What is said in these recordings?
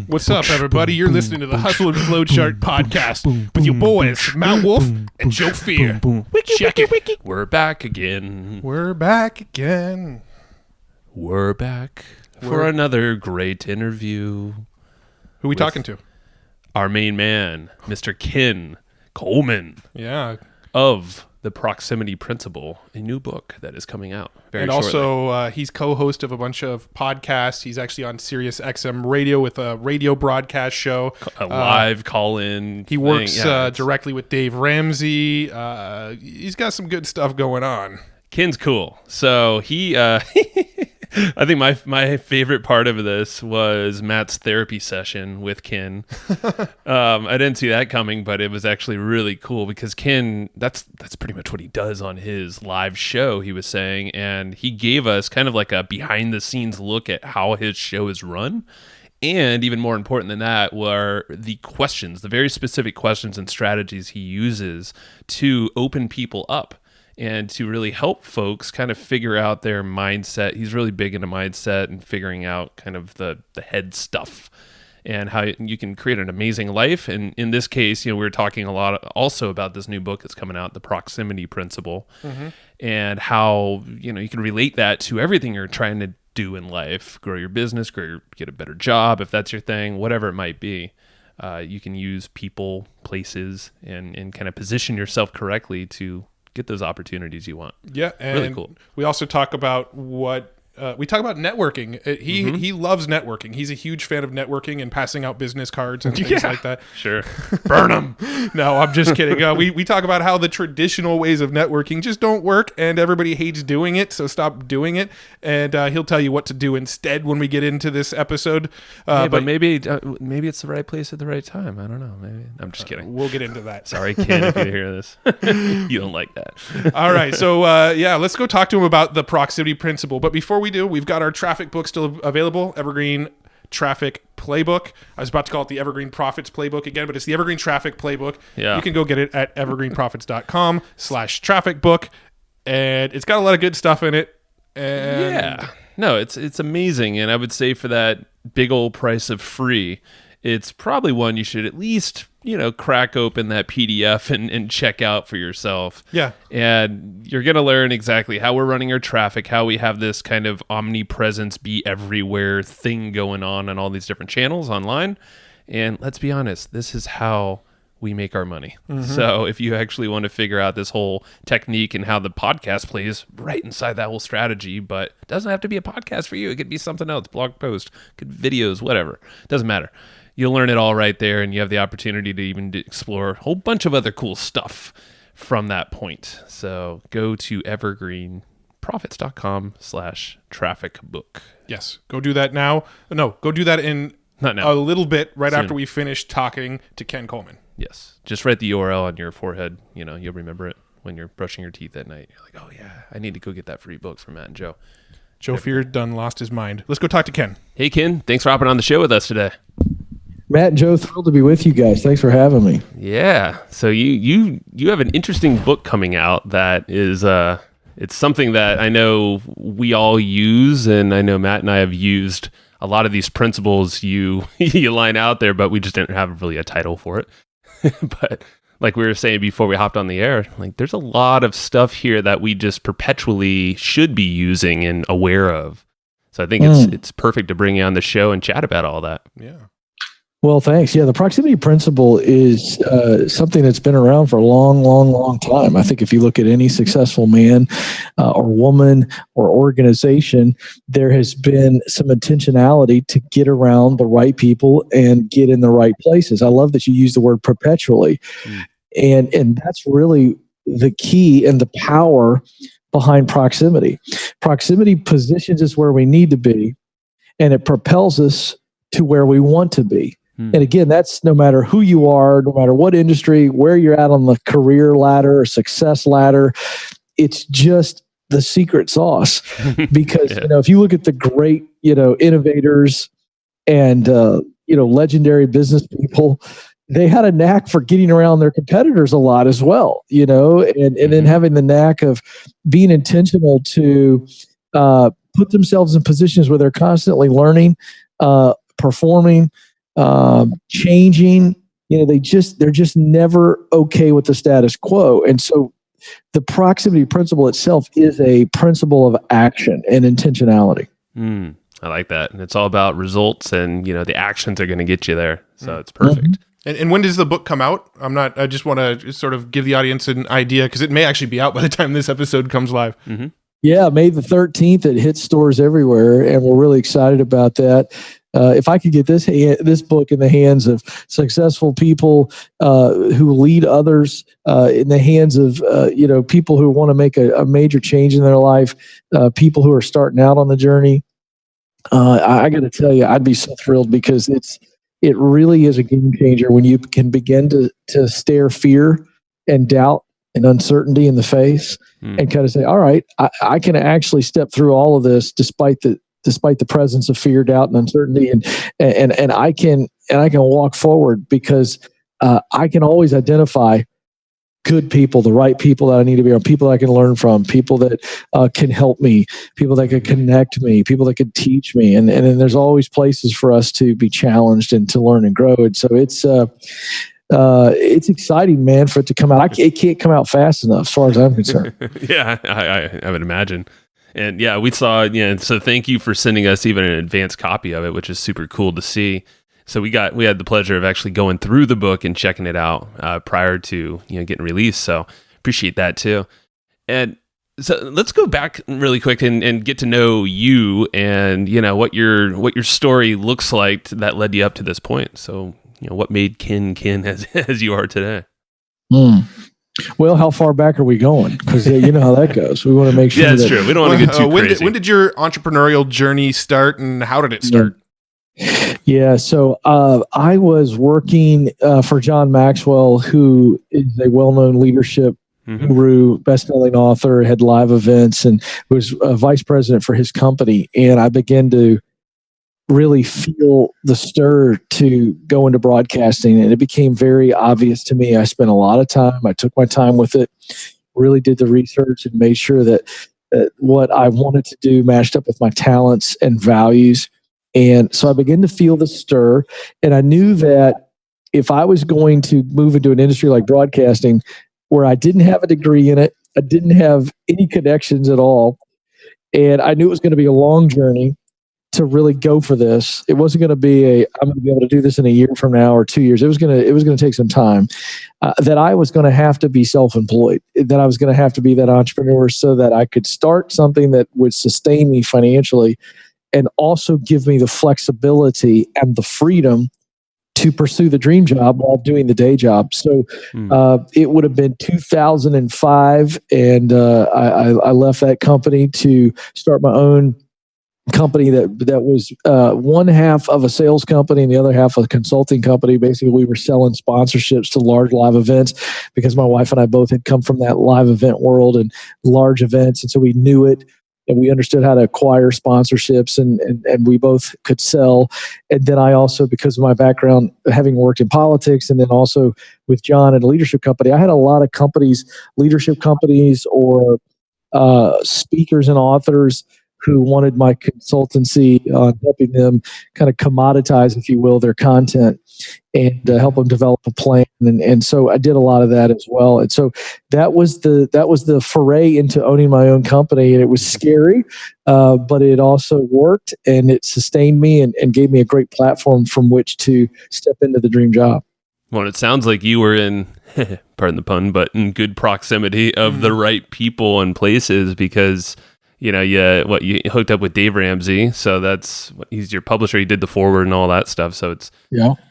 What's up, everybody? You're listening to the Hustle and Flow Chart podcast with your boys, Mount Wolf and Joe Fier. Check it. We're back again. We're back again. We're back for another great interview. Who are we talking to? Our main man, Mr. Ken Coleman. Yeah. Of The Proximity Principle, a new book that is coming out very and shortly. Also, he's co-host of a bunch of podcasts. He's actually on Sirius XM Radio with a radio broadcast show. A live call-in. He works directly with Dave Ramsey. He's got some good stuff going on. Ken's cool. So he... I think my favorite part of this was Matt's therapy session with Ken. I didn't see that coming, but it was actually really cool because Ken, that's pretty much what he does on his live show, he was saying, and he gave us kind of like a behind the scenes look at how his show is run. And even more important than that were the questions, the very specific questions and strategies he uses to open people up and to really help folks kind of figure out their mindset. He's really big into mindset and figuring out kind of the head stuff and how you can create an amazing life. And in this case, we were talking a lot also about this new book that's coming out, The Proximity Principle, and how, you can relate that to everything you're trying to do in life, grow your business, get a better job, if that's your thing, whatever it might be. You can use people, places, and kind of position yourself correctly to get those opportunities you want. Yeah, and really cool. We also talk about we talk about networking. He loves networking. He's a huge fan of networking and passing out business cards and things like that. Sure. Burn them. No, I'm just kidding. We talk about how the traditional ways of networking just don't work and everybody hates doing it, so stop doing it. And he'll tell you what to do instead when we get into this episode. But maybe it's the right place at the right time. I don't know. Maybe I'm just kidding. We'll get into that. Sorry, Ken, if you hear this. You don't like that. All right. So, let's go talk to him about the proximity principle. But before we do, we've got our traffic book still available, Evergreen Traffic Playbook. I was about to call it the Evergreen Profits Playbook again, but it's the Evergreen Traffic Playbook. Yeah. You can go get it at evergreenprofits.com/traffic book. And it's got a lot of good stuff in it. And yeah. No, it's amazing. And I would say for that big old price of free, it's probably one you should at least, crack open that PDF and check out for yourself. Yeah. And you're going to learn exactly how we're running our traffic, how we have this kind of omnipresence, be everywhere thing going on all these different channels online. And let's be honest, this is how we make our money. So if you actually want to figure out this whole technique and how the podcast plays right inside that whole strategy, but it doesn't have to be a podcast for you. It could be something else, blog post, could videos, whatever. Doesn't matter. You'll learn it all right there, and you have the opportunity to even explore a whole bunch of other cool stuff from that point. So go to evergreenprofits.com/traffic book. Yes. Go do that now. No, go do that in Not now. a little bit right Soon. after we finish talking to Ken Coleman. Yes. Just write the URL on your forehead. You'll remember it when you're brushing your teeth at night. You're like, oh, yeah, I need to go get that free book from Matt and Joe. Joe Fier done lost his mind. Let's go talk to Ken. Hey, Ken. Thanks for hopping on the show with us today. Matt and Joe, thrilled to be with you guys. Thanks for having me. Yeah. So you have an interesting book coming out that is it's something that I know we all use, and I know Matt and I have used a lot of these principles you line out there, but we just didn't have really a title for it. But like we were saying before we hopped on the air, like there's a lot of stuff here that we just perpetually should be using and aware of. So I think it's perfect to bring you on the show and chat about all that. Yeah. Well, thanks. Yeah, the proximity principle is something that's been around for a long, long, long time. I think if you look at any successful man or woman or organization, there has been some intentionality to get around the right people and get in the right places. I love that you use the word perpetually. And that's really the key and the power behind proximity. Proximity positions us where we need to be, and it propels us to where we want to be. And again, that's no matter who you are, no matter what industry, where you're at on the career ladder or success ladder, it's just the secret sauce. Because, if you look at the great, innovators and, legendary business people, they had a knack for getting around their competitors a lot as well, and then having the knack of being intentional to put themselves in positions where they're constantly learning, performing, changing. They're just never okay with the status quo. And so the proximity principle itself is a principle of action and intentionality. I like that. And it's all about results, and the actions are going to get you there. So it's perfect. Mm-hmm. And when does the book come out? I just want to sort of give the audience an idea, because it may actually be out by the time this episode comes live. Mm-hmm. Yeah, May the 13th. It hits stores everywhere, and we're really excited about that. If I could get this book in the hands of successful people who lead others, in the hands of people who want to make a major change in their life, people who are starting out on the journey, I got to tell you, I'd be so thrilled, because it really is a game changer when you can begin to stare fear and doubt and uncertainty in the face, and kind of say, all right, I can actually step through all of this despite the presence of fear, doubt, and uncertainty, and I can walk forward, because I can always identify good people, the right people that I need to be around, people that I can learn from, people that can help me, people that can connect me, people that can teach me. And then there's always places for us to be challenged and to learn and grow. And so it's exciting, man, for it to come out. It can't come out fast enough, as far as I'm concerned. Yeah, I would imagine. And yeah, we saw, so thank you for sending us even an advanced copy of it, which is super cool to see. So we had the pleasure of actually going through the book and checking it out prior to getting released. So appreciate that too. And so let's go back really quick and get to know you and what your story looks like that led you up to this point. So what made Ken as you are today. Well, how far back are we going? Because you know how that goes. We want to make sure. Yeah, that's true. We don't want to get too crazy. When did your entrepreneurial journey start, and how did it start? Yeah, so I was working for John Maxwell, who is a well-known leadership guru, best-selling author, had live events, and was vice president for his company. And I began to really feel the stir to go into broadcasting, and it became very obvious to me. I spent a lot of time. I took my time with it, really did the research, and made sure that what I wanted to do matched up with my talents and values. And so I began to feel the stir, and I knew that if I was going to move into an industry like broadcasting, where I didn't have a degree in it, I didn't have any connections at all, and I knew it was going to be a long journey to really go for this. It wasn't going to be I'm going to be able to do this in a year from now or 2 years. It was going to take some time. That I was going to have to be self-employed. That I was going to have to be that entrepreneur, so that I could start something that would sustain me financially, and also give me the flexibility and the freedom to pursue the dream job while doing the day job. So it would have been 2005, and I left that company to start my own company that was one half of a sales company and the other half of a consulting company. Basically, we were selling sponsorships to large live events, because my wife and I both had come from that live event world and large events, and so we knew it. And we understood how to acquire sponsorships, and we both could sell. And then I also, because of my background, having worked in politics, and then also with John at a leadership company, I had a lot of companies, leadership companies, or speakers and authors who wanted my consultancy on helping them kind of commoditize, if you will, their content, and help them develop a plan. And so I did a lot of that as well. And so that was the foray into owning my own company. And it was scary, but it also worked, and it sustained me and gave me a great platform from which to step into the dream job. Well, it sounds like you were in, pardon the pun, but in good proximity of the right people and places, because you hooked up with Dave Ramsey, so he's your publisher. He did the forward and all that stuff. So it's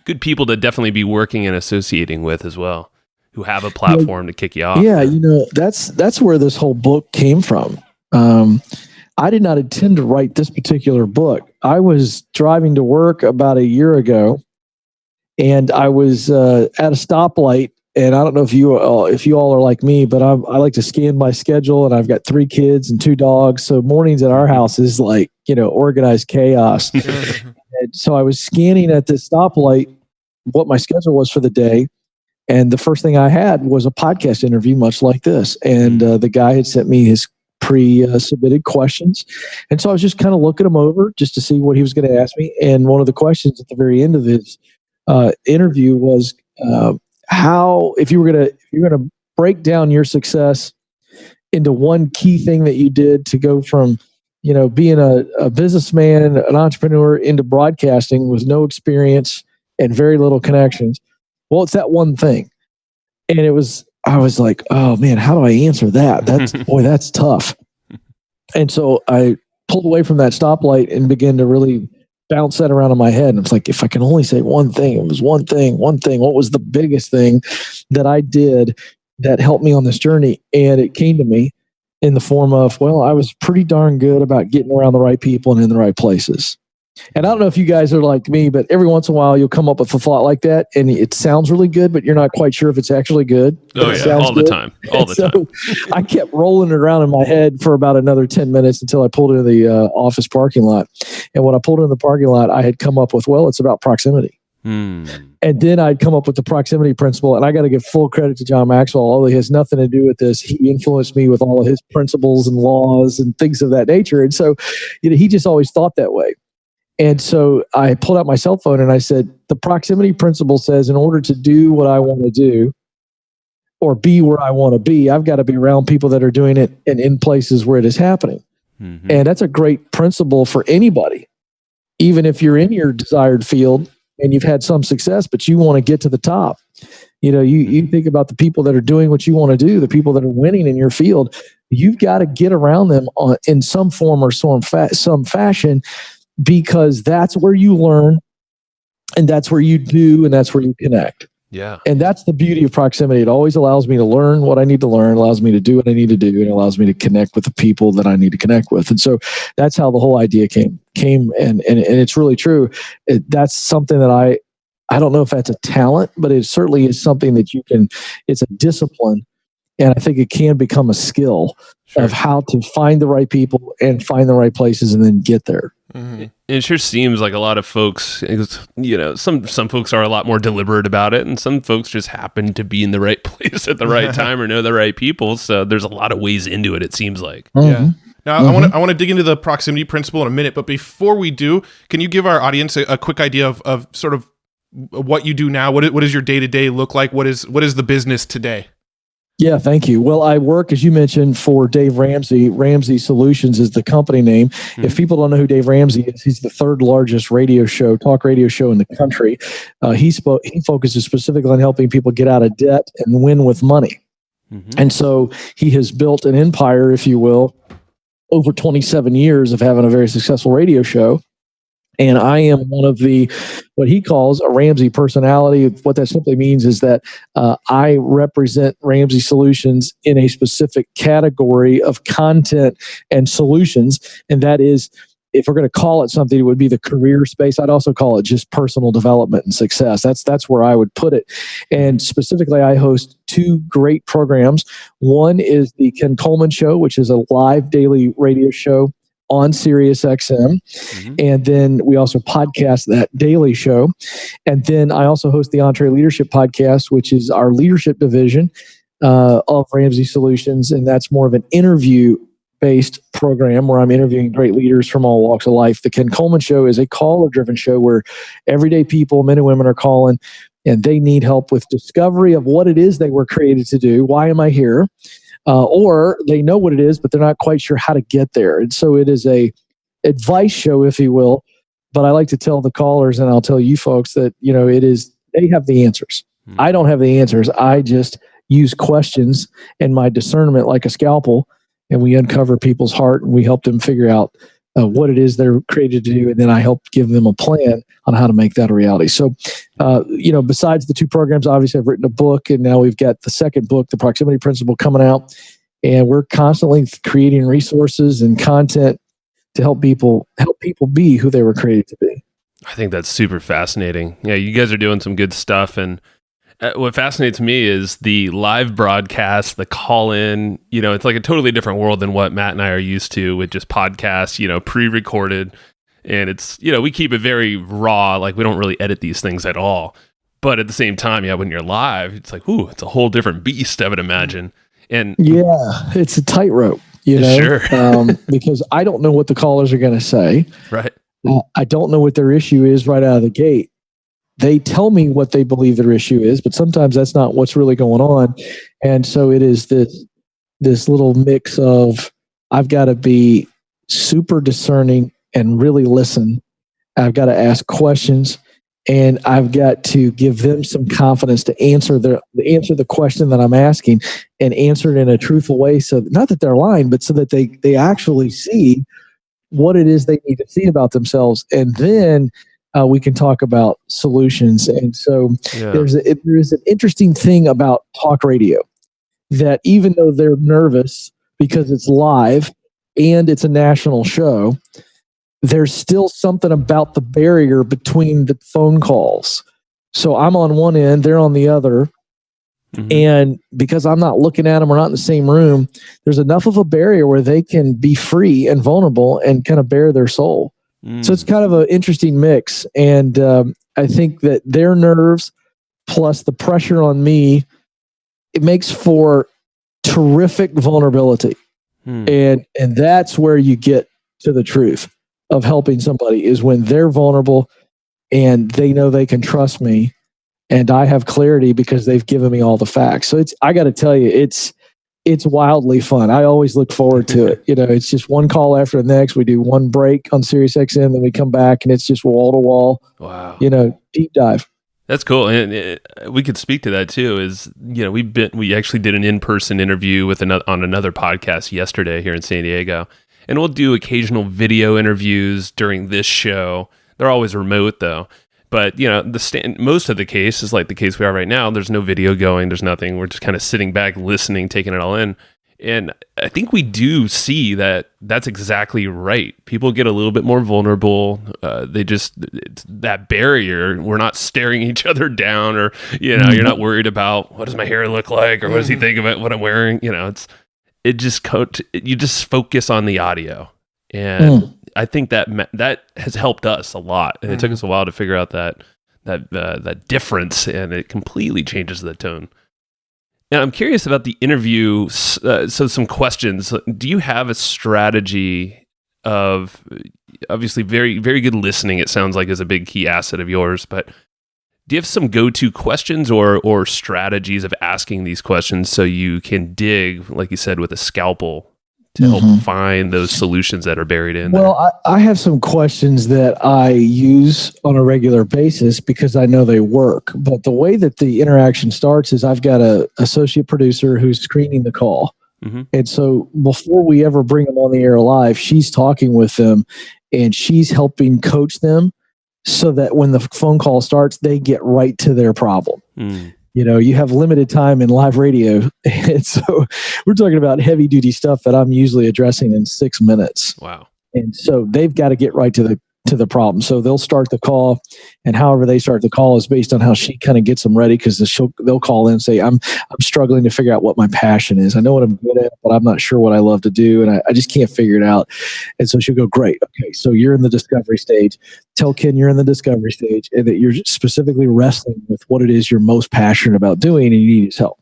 good people to definitely be working and associating with as well, who have a platform to kick you off. Yeah, that's where this whole book came from. I did not intend to write this particular book. I was driving to work about a year ago, and I was at a stoplight. And I don't know if you all are like me, but I like to scan my schedule, and I've got 3 kids and 2 dogs. So mornings at our house is like, organized chaos. And so I was scanning at this stoplight what my schedule was for the day. And the first thing I had was a podcast interview, much like this. And the guy had sent me his pre-submitted questions. And so I was just kind of looking them over just to see what he was going to ask me. And one of the questions at the very end of his interview was how, if you're going to break down your success into one key thing that you did to go from, being a businessman, an entrepreneur, into broadcasting with no experience and very little connections. Well, it's that one thing. And I was like, oh man, how do I answer that? That's tough. And so I pulled away from that stoplight and began to really bounce that around in my head. And it's like, if I can only say one thing, it was one thing. What was the biggest thing that I did that helped me on this journey? And it came to me in the form of, well, I was pretty darn good about getting around the right people and in the right places. And I don't know if you guys are like me, but every once in a while you'll come up with a thought like that and it sounds really good, but you're not quite sure if it's actually good. Oh yeah, all the time. So I kept rolling it around in my head for about another 10 minutes until I pulled into the office parking lot. And when I pulled into the parking lot, I had come up with, well, it's about proximity. And then I'd come up with the proximity principle, and I got to give full credit to John Maxwell, although he has nothing to do with this. He influenced me with all of his principles and laws and things of that nature. And so, he just always thought that way. And so I pulled out my cell phone and I said, the proximity principle says in order to do what I want to do or be where I want to be, I've got to be around people that are doing it and in places where it is happening. Mm-hmm. And that's a great principle for anybody. Even if you're in your desired field and you've had some success, but you want to get to the top, you think about the people that are doing what you want to do, the people that are winning in your field, you've got to get around them in some form or some fashion, because that's where you learn and that's where you do and that's where you connect. Yeah. And that's the beauty of proximity. It always allows me to learn what I need to learn, allows me to do what I need to do, and allows me to connect with the people that I need to connect with. And so that's how the whole idea came and it's really true. That's something that I don't know if that's a talent, but it certainly is something that it's a discipline. And I think it can become a skill of how to find the right people and find the right places and then get there. Mm-hmm. It sure seems like a lot of folks, some folks are a lot more deliberate about it, and some folks just happen to be in the right place at the right time or know the right people. So there's a lot of ways into it, it seems like. Mm-hmm. Yeah. Now, I want to dig into the proximity principle in a minute, but before we do, can you give our audience a quick idea of sort of what you do now? What does your day-to-day look like? What is the business today? Yeah, thank you. Well, I work, as you mentioned, for Dave Ramsey. Ramsey Solutions is the company name. Mm-hmm. If people don't know who Dave Ramsey is, he's the third largest talk radio show in the country. He focuses specifically on helping people get out of debt and win with money. Mm-hmm. And so he has built an empire, if you will, over 27 years of having a very successful radio show. And I am one of what he calls a Ramsey personality. What that simply means is that I represent Ramsey Solutions in a specific category of content and solutions. And that is, if we're going to call it something, it would be the career space. I'd also call it just personal development and success. That's where I would put it. And specifically, I host two great programs. One is the Ken Coleman Show, which is a live daily radio show on Sirius XM. Mm-hmm. And then we also podcast that daily show. And then I also host the Entree Leadership Podcast, which is our leadership division of Ramsey Solutions. And that's more of an interview-based program where I'm interviewing great leaders from all walks of life. The Ken Coleman Show is a caller-driven show where everyday people, men and women, are calling and they need help with discovery of what it is they were created to do. Why am I here? Or they know what it is, but they're not quite sure how to get there. And so it is a advice show, if you will. But I like to tell the callers, and I'll tell you folks, that they have the answers. Mm-hmm. I don't have the answers. I just use questions and my discernment like a scalpel, and we uncover people's heart and we help them figure out what it is they're created to do, and then I help give them a plan on how to make that a reality. So, besides the two programs, obviously I've written a book, and now we've got the second book, The Proximity Principle, coming out, and we're constantly creating resources and content to help people be who they were created to be. I think that's super fascinating. Yeah, you guys are doing some good stuff, and what fascinates me is the live broadcast, the call-in. It's like a totally different world than what Matt and I are used to with just podcasts, pre-recorded. And it's, we keep it very raw. Like, we don't really edit these things at all. But at the same time, when you're live, it's like, it's a whole different beast, I would imagine. And yeah, it's a tightrope. Sure. Because I don't know what the callers are going to say. Right. I don't know what their issue is right out of the gate. They tell me what they believe their issue is, but sometimes that's not what's really going on. And so it is this little mix of, I've got to be super discerning and really listen. I've got to ask questions, and I've got to give them some confidence to answer the question that I'm asking, and answer it in a truthful way. So not that they're lying, but so that they actually see what it is they need to see about themselves. And then we can talk about solutions. And so there is an interesting thing about talk radio, that even though they're nervous because it's live and it's a national show, there's still something about the barrier between the phone calls. So I'm on one end, they're on the other. Mm-hmm. And because I'm not looking at them, we're not in the same room, there's enough of a barrier where they can be free and vulnerable and kind of bare their soul. So it's kind of an interesting mix. And I think that their nerves plus the pressure on me, it makes for terrific vulnerability. And that's where you get to the truth of helping somebody, is when they're vulnerable and they know they can trust me, and I have clarity because they've given me all the facts. So I got to tell you, it's wildly fun. I always look forward to it. It's just one call after the next. We do one break on Sirius XM, then we come back, and it's just wall to wall. Wow. Deep dive. That's cool. And we could speak to that too. We actually did an in-person interview on another podcast yesterday here in San Diego, and we'll do occasional video interviews during this show. They're always remote though. But, most of the case is like the case we are right now. There's no video going. There's nothing. We're just kind of sitting back, listening, taking it all in. And I think we do see that that's exactly right. People get a little bit more vulnerable. It's that barrier. We're not staring each other down, or, you're not worried about what does my hair look like, or what does he think about what I'm wearing. You just focus on the audio. And I think that has helped us a lot, and it took us a while to figure out that difference, and it completely changes the tone. Now, I'm curious about the interview. So, some questions. Do you have a strategy of, obviously, very, very good listening? It sounds like is a big key asset of yours, but do you have some go-to questions or strategies of asking these questions so you can dig, like you said, with a scalpel, to help find those solutions that are buried in there? Well, I have some questions that I use on a regular basis because I know they work. But the way that the interaction starts is I've got an associate producer who's screening the call. Mm-hmm. And so before we ever bring them on the air live, she's talking with them and she's helping coach them so that when the phone call starts, they get right to their problem. You have limited time in live radio. And so we're talking about heavy duty stuff that I'm usually addressing in 6 minutes. Wow. And so they've got to get right to the problem. So they'll start the call, and however they start the call is based on how she kind of gets them ready, because they'll call in and say, I'm struggling to figure out what my passion is. I know what I'm good at, but I'm not sure what I love to do. And I just can't figure it out. And so she'll go, great. Okay. So you're in the discovery stage. Tell Ken you're in the discovery stage, and that you're specifically wrestling with what it is you're most passionate about doing, and you need his help.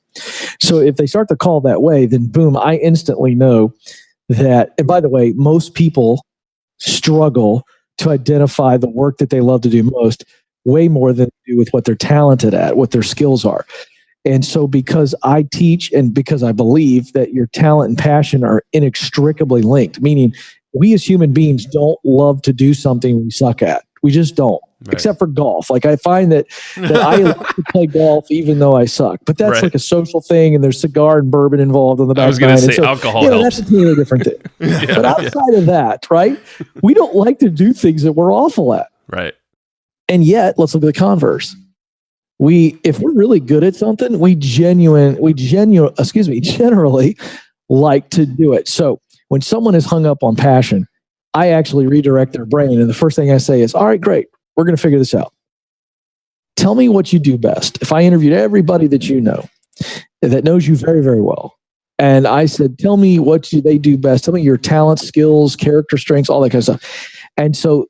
So if they start the call that way, then boom, I instantly know that. And by the way, most people struggle to identify the work that they love to do most, way more than they do with what they're talented at, what their skills are. And so because I teach, and because I believe that your talent and passion are inextricably linked, meaning we as human beings don't love to do something we suck at. We just don't, except for golf. Like I find that I love to play golf even though I suck, but that's like a social thing, and there's cigar and bourbon involved in the back. I was going to say alcohol helps. That's a totally different thing. But outside of that, right, we don't like to do things that we're awful at. Right. And yet, let's look at the converse. If we're really good at something, we generally like to do it. So when someone is hung up on passion, I actually redirect their brain. And the first thing I say is, all right, great. We're going to figure this out. Tell me what you do best. If I interviewed everybody that you know, that knows you very, very well, and I said, tell me what they do best. Tell me your talents, skills, character strengths, all that kind of stuff. And so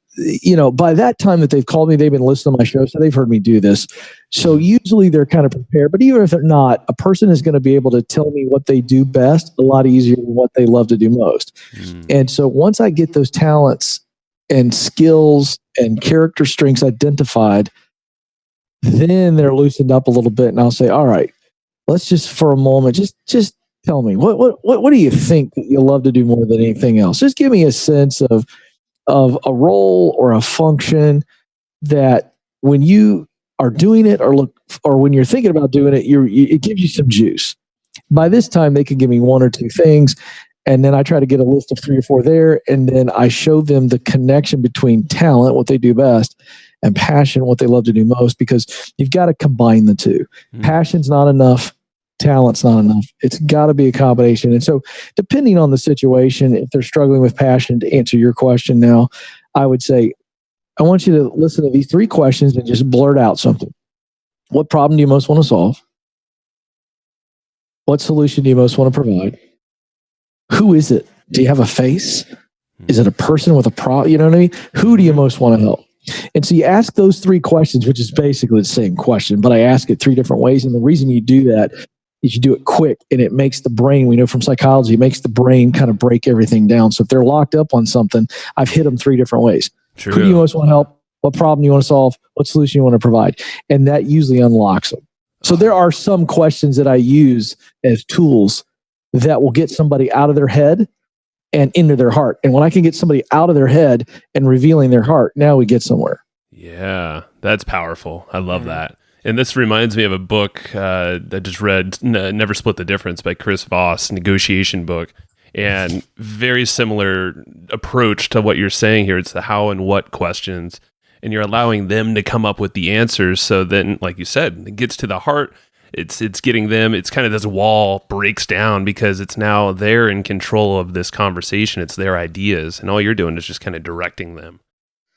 by that time that they've called me, they've been listening to my show, so they've heard me do this. So usually they're kind of prepared, but even if they're not, a person is going to be able to tell me what they do best a lot easier than what they love to do most. And so once I get those talents and skills and character strengths identified, then they're loosened up a little bit, and I'll say, all right, let's just for a moment, just tell me what do you think that you love to do more than anything else? Just give me a sense of a role or a function that when you are doing it or when you're thinking about doing it, it gives you some juice. By this time, they can give me one or two things, and then I try to get a list of 3 or 4 there, and then I show them the connection between talent, what they do best, and passion, what they love to do most, because you've got to combine the two. Passion's not enough. Talent's not enough. It's got to be a combination. And so depending on the situation, if they're struggling with passion, to answer your question now, I would say, I want you to listen to these 3 questions and just blurt out something. What problem do you most want to solve? What solution do you most want to provide? Who is it? Do you have a face? Is it a person with a problem? You know what I mean? Who do you most want to help? And so you ask those 3 questions, which is basically the same question, but I ask it 3 different ways. And the reason you do that is you do it quick, and it makes the brain, we know from psychology, it makes the brain kind of break everything down. So if they're locked up on something, I've hit them 3 different ways. True. Who do you most want to help? What problem do you want to solve? What solution you want to provide? And that usually unlocks them. So there are some questions that I use as tools that will get somebody out of their head and into their heart. And when I can get somebody out of their head and revealing their heart, now we get somewhere. Yeah, that's powerful. I love that. And this reminds me of a book I just read, Never Split the Difference by Chris Voss, negotiation book. And very similar approach to what you're saying here. It's the how and what questions. And you're allowing them to come up with the answers. So then, like you said, it gets to the heart. It's getting them. It's kind of this wall breaks down because it's now they're in control of this conversation. It's their ideas. And all you're doing is just kind of directing them.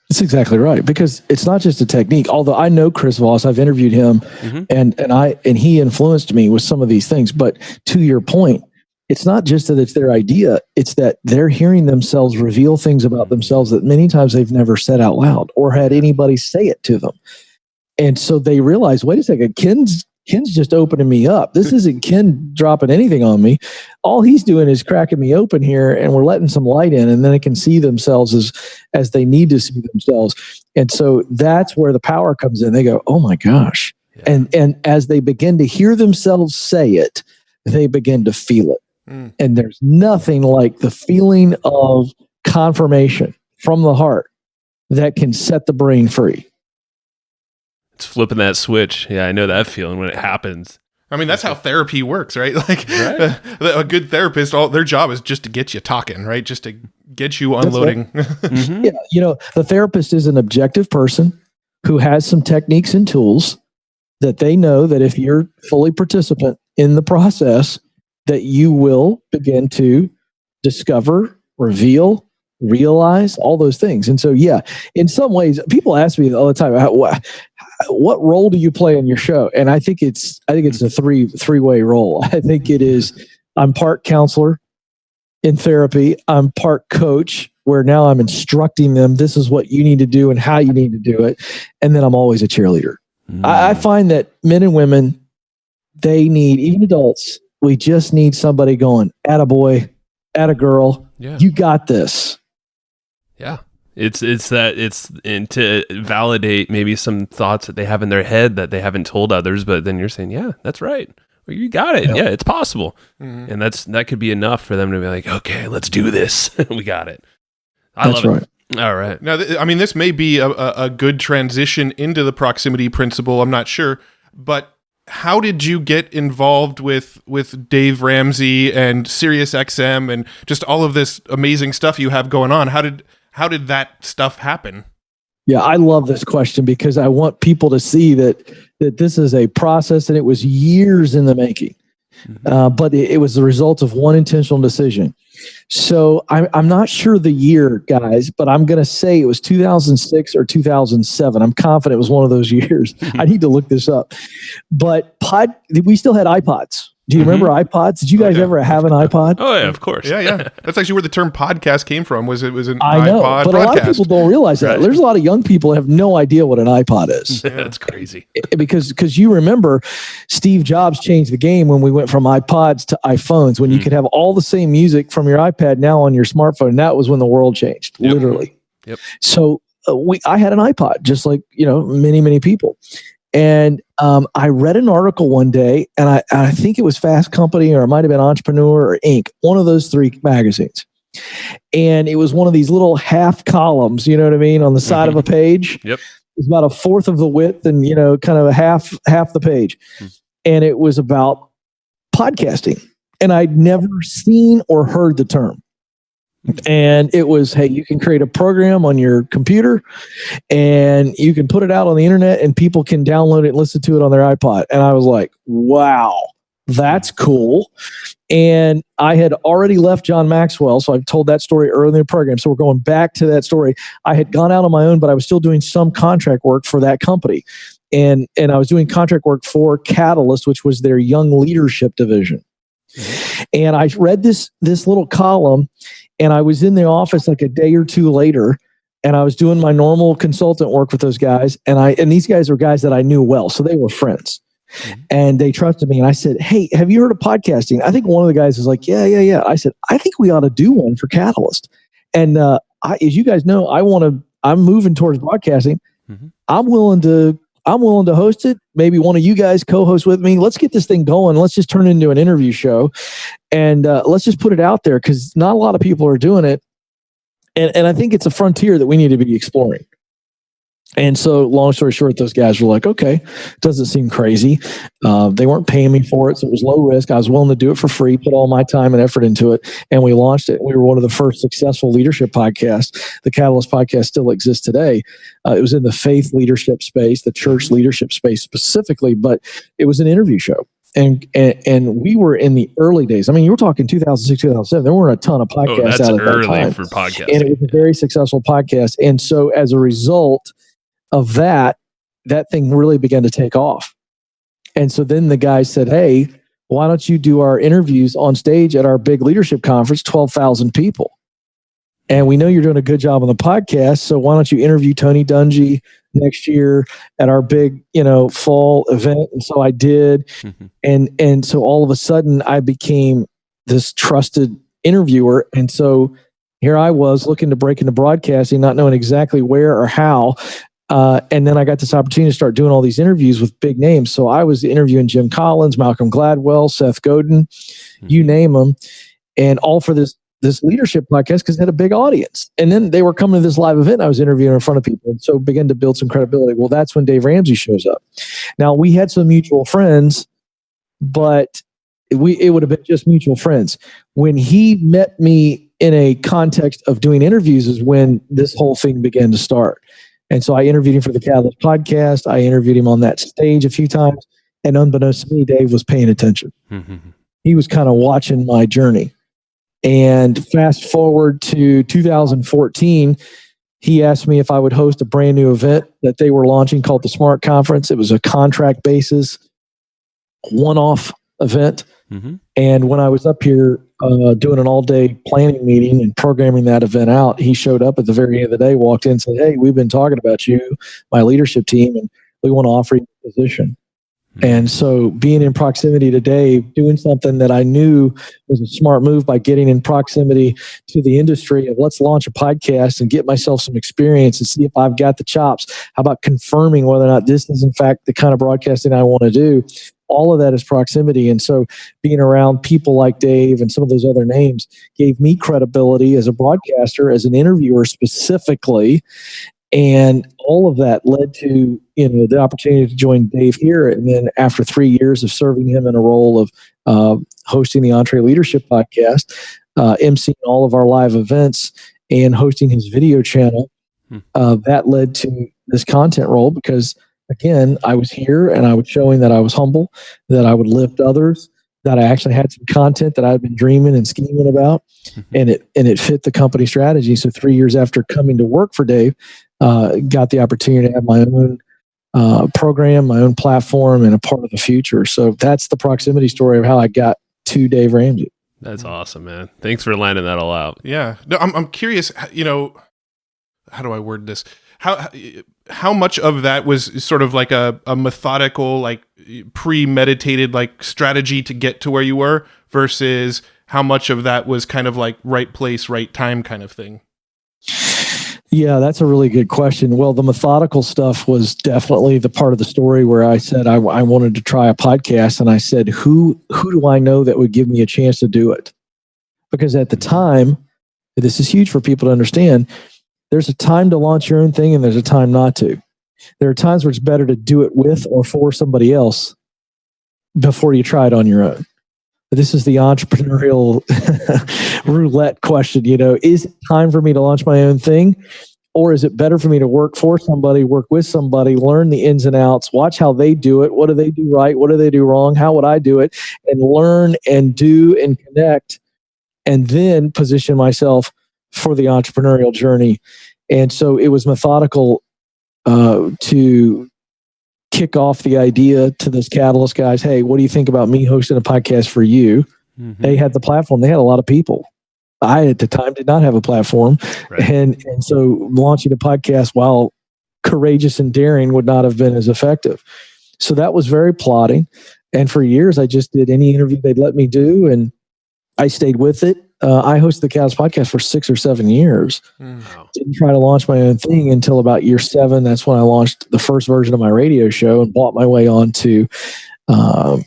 That's exactly right, because it's not just a technique. Although I know Chris Voss, I've interviewed him, and he influenced me with some of these things. But to your point, it's not just that it's their idea; it's that they're hearing themselves reveal things about themselves that many times they've never said out loud or had anybody say it to them. And so they realize, wait a second, Ken's just opening me up. This isn't Ken dropping anything on me. All he's doing is cracking me open here, and we're letting some light in, and then they can see themselves as they need to see themselves. And so that's where the power comes in. They go, oh my gosh. Yeah. And as they begin to hear themselves say it, they begin to feel it. And there's nothing like the feeling of confirmation from the heart that can set the brain free. It's flipping that switch. Yeah, I know that feeling when it happens. I mean, that's how therapy works, right? Like a good therapist, their job is just to get you talking, right? Just to get you unloading. Right. Yeah, the therapist is an objective person who has some techniques and tools that they know that if you're fully participant in the process, that you will begin to discover, reveal, realize all those things. And so, yeah, in some ways, people ask me all the time, what role do you play in your show? And I think it's a three-way role. I think it is, I'm part counselor in therapy. I'm part coach, where now I'm instructing them, this is what you need to do and how you need to do it. And then I'm always a cheerleader. I find that men and women, they need, even adults, we just need somebody going, attaboy, attagirl, you got this. Yeah. It's to validate maybe some thoughts that they have in their head that they haven't told others, but then you're saying, yeah, that's right. Well, you got it. Yeah, it's possible. And that could be enough for them to be like, okay, let's do this. We got it. I love it. All right. Now, I mean, this may be a good transition into the proximity principle. I'm not sure, but how did you get involved with Dave Ramsey and SiriusXM and just all of this amazing stuff you have going on? How did that stuff happen? Yeah, I love this question because I want people to see that this is a process and it was years in the making. But it was the result of one intentional decision. So I'm not sure the year, guys, but I'm going to say it was 2006 or 2007. I'm confident it was one of those years. I need to look this up. But we still had iPods. Do you remember iPods? Did you guys ever have an iPod? Oh yeah, of course. Yeah. That's actually where the term podcast came from. Was it was an I know, iPod but broadcast. a lot of people don't realize that. Right. There's a lot of young people who have no idea what an iPod is. That's crazy. Because you remember Steve Jobs changed the game when we went from iPods to iPhones, when you could have all the same music from your iPad now on your smartphone. And that was when the world changed, literally. Yep. So I had an iPod, just like many people. And I read an article one day, and I think it was Fast Company, or it might have been Entrepreneur or Inc., one of those three magazines. And it was one of these little half columns, you know what I mean, on the side of a page. Yep. It's about a fourth of the width and, kind of a half the page. And it was about podcasting. And I'd never seen or heard the term. And it was, hey, you can create a program on your computer and you can put it out on the internet and people can download it and listen to it on their iPod. And I was like, wow, that's cool. And I had already left John Maxwell. So I've told that story early in the program. So we're going back to that story. I had gone out on my own, but I was still doing some contract work for that company. And I was doing contract work for Catalyst, which was their young leadership division. And I read this little column, and I was in the office like a day or two later, and I was doing my normal consultant work with those guys. And these guys were guys that I knew well. So they were friends. And they trusted me. And I said, hey, have you heard of podcasting? I think one of the guys was like, yeah. I said, I think we ought to do one for Catalyst. And as you guys know, I'm moving towards broadcasting. I'm willing to host it. Maybe one of you guys co-host with me. Let's get this thing going. Let's just turn it into an interview show. And let's just put it out there, because not a lot of people are doing it. And I think it's a frontier that we need to be exploring. And so, long story short, those guys were like, okay, doesn't seem crazy. They weren't paying me for it, so it was low risk. I was willing to do it for free, put all my time and effort into it, and we launched it. We were one of the first successful leadership podcasts. The Catalyst podcast still exists today. It was in the faith leadership space, the church leadership space specifically, but it was an interview show. And we were in the early days. I mean, you were talking 2006, 2007. There weren't a ton of podcasts out at that time. For podcasting. And it was a very successful podcast. And so as a result of that thing really began to take off. And so then the guy said, hey, why don't you do our interviews on stage at our big leadership conference, 12,000 people. And we know you're doing a good job on the podcast, so why don't you interview Tony Dungy next year at our big, fall event? And so I did. And so all of a sudden I became this trusted interviewer. And so here I was looking to break into broadcasting, not knowing exactly where or how. And then I got this opportunity to start doing all these interviews with big names. So I was interviewing Jim Collins, Malcolm Gladwell, Seth Godin, you name them, and all for this leadership podcast, because it had a big audience. And then they were coming to this live event. I was interviewing in front of people, and so began to build some credibility. Well, that's when Dave Ramsey shows up. Now, we had some mutual friends, but it would have been just mutual friends. When he met me in a context of doing interviews is when this whole thing began to start. And so I interviewed him for the Catalyst podcast. I interviewed him on that stage a few times. And unbeknownst to me, Dave was paying attention. He was kind of watching my journey. And fast forward to 2014, he asked me if I would host a brand new event that they were launching called the Smart Conference. It was a contract basis, one-off event. And when I was up here doing an all-day planning meeting and programming that event out, he showed up at the very end of the day, walked in and said, hey, we've been talking about you, my leadership team, and we want to offer you a position. And so being in proximity to Dave, doing something that I knew was a smart move by getting in proximity to the industry of let's launch a podcast and get myself some experience and see if I've got the chops. How about confirming whether or not this is in fact the kind of broadcasting I want to do? All of that is proximity. And so being around people like Dave and some of those other names gave me credibility as a broadcaster, as an interviewer specifically. And all of that led to, the opportunity to join Dave here. And then after 3 years of serving him in a role of hosting the Entree Leadership Podcast, emceeing all of our live events and hosting his video channel, that led to this content role because, again, I was here and I was showing that I was humble, that I would lift others, that I actually had some content that I'd been dreaming and scheming about, and it fit the company strategy. So 3 years after coming to work for Dave, got the opportunity to have my own program, my own platform, and a part of the future. So that's the proximity story of how I got to Dave Ramsey. That's awesome, man. Thanks for landing that all out. Yeah. No, I'm curious, how do I word this? How much of that was sort of like a methodical, like premeditated, like strategy to get to where you were versus how much of that was kind of like right place, right time kind of thing? Yeah, that's a really good question. Well, the methodical stuff was definitely the part of the story where I said I wanted to try a podcast, and I said, who do I know that would give me a chance to do it? Because at the time, this is huge for people to understand, there's a time to launch your own thing and there's a time not to. There are times where it's better to do it with or for somebody else before you try it on your own. This is the entrepreneurial roulette question. Is it time for me to launch my own thing? Or is it better for me to work for somebody, work with somebody, learn the ins and outs, watch how they do it? What do they do right? What do they do wrong? How would I do it? And learn and do and connect, and then position myself for the entrepreneurial journey. And so it was methodical to kick off the idea to those Catalyst guys. Hey, what do you think about me hosting a podcast for you? Mm-hmm. They had the platform. They had a lot of people. I, at the time, did not have a platform. Right. And so launching a podcast, while courageous and daring, would not have been as effective. So that was very plotting. And for years, I just did any interview they'd let me do, and I stayed with it. I hosted the Catalyst podcast for 6 or 7 years. Didn't try to launch my own thing until about year 7. That's when I launched the first version of my radio show and bought my way onto an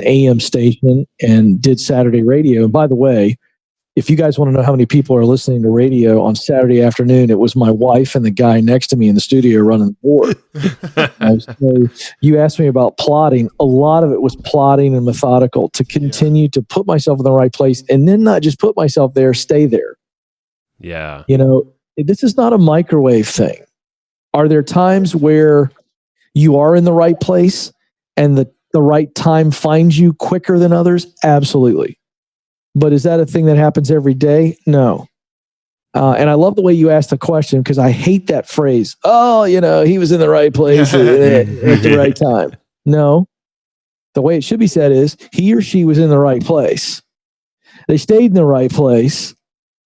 AM station and did Saturday radio. And by the way, if you guys want to know how many people are listening to radio on Saturday afternoon, it was my wife and the guy next to me in the studio running the board. So you asked me about plotting. A lot of it was plotting and methodical to continue to put myself in the right place, and then not just put myself there, stay there. Yeah. This is not a microwave thing. Are there times where you are in the right place and the right time finds you quicker than others? Absolutely. But is that a thing that happens every day? No. And I love the way you asked the question, because I hate that phrase. Oh, he was in the right place at the right time. No. The way it should be said is he or she was in the right place. They stayed in the right place,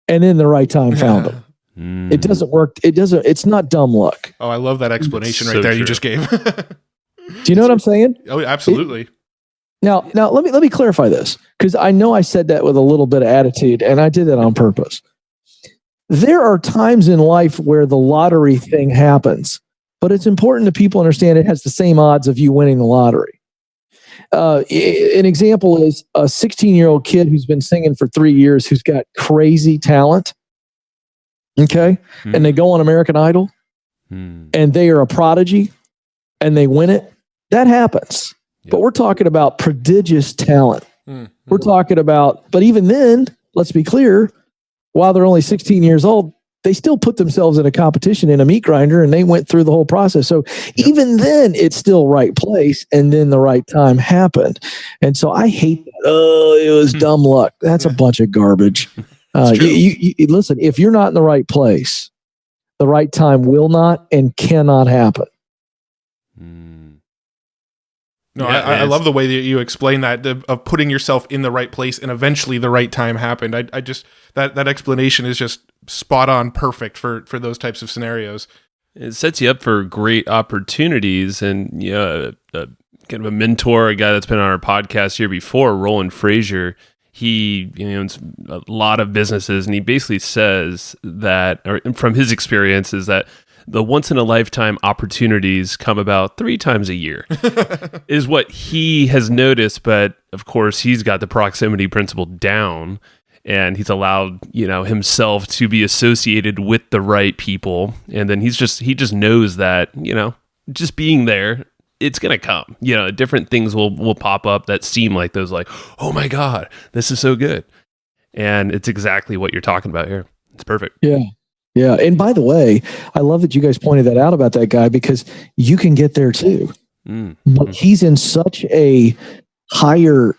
and then the right time found them. It doesn't work. It's not dumb luck. Oh, I love that explanation right there you just gave. Do you know what I'm saying? Oh, absolutely. Now let me clarify this, because I know I said that with a little bit of attitude, and I did that on purpose. There are times in life where the lottery thing happens, but it's important that people understand it has the same odds of you winning the lottery. An example is a 16-year-old kid who's been singing for 3 years, who's got crazy talent. Okay. And they go on American Idol and they are a prodigy and they win it. That happens. Yep. But we're talking about prodigious talent. We're talking about, but even then, let's be clear, while they're only 16 years old, they still put themselves in a competition in a meat grinder, and they went through the whole process. So even then, it's still right place, and then the right time happened. And so I hate that. Oh, it was dumb luck. That's a bunch of garbage. You listen, if you're not in the right place, the right time will not and cannot happen. No, I love the way that you explain that, of putting yourself in the right place and eventually the right time happened. I just, that explanation is just spot on, perfect for those types of scenarios. It sets you up for great opportunities. And kind of a mentor, a guy that's been on our podcast here before, Roland Frazier, he owns a lot of businesses, and he basically says that, or from his experience, is that the once-in-a-lifetime opportunities come about 3 times a year, is what he has noticed. But, of course, he's got the proximity principle down, and he's allowed, himself to be associated with the right people. And then he just knows that, just being there, it's going to come. Different things will pop up that seem like those, like, oh, my God, this is so good. And it's exactly what you're talking about here. It's perfect. Yeah. Yeah. And by the way, I love that you guys pointed that out about that guy, because you can get there too. But he's in such a higher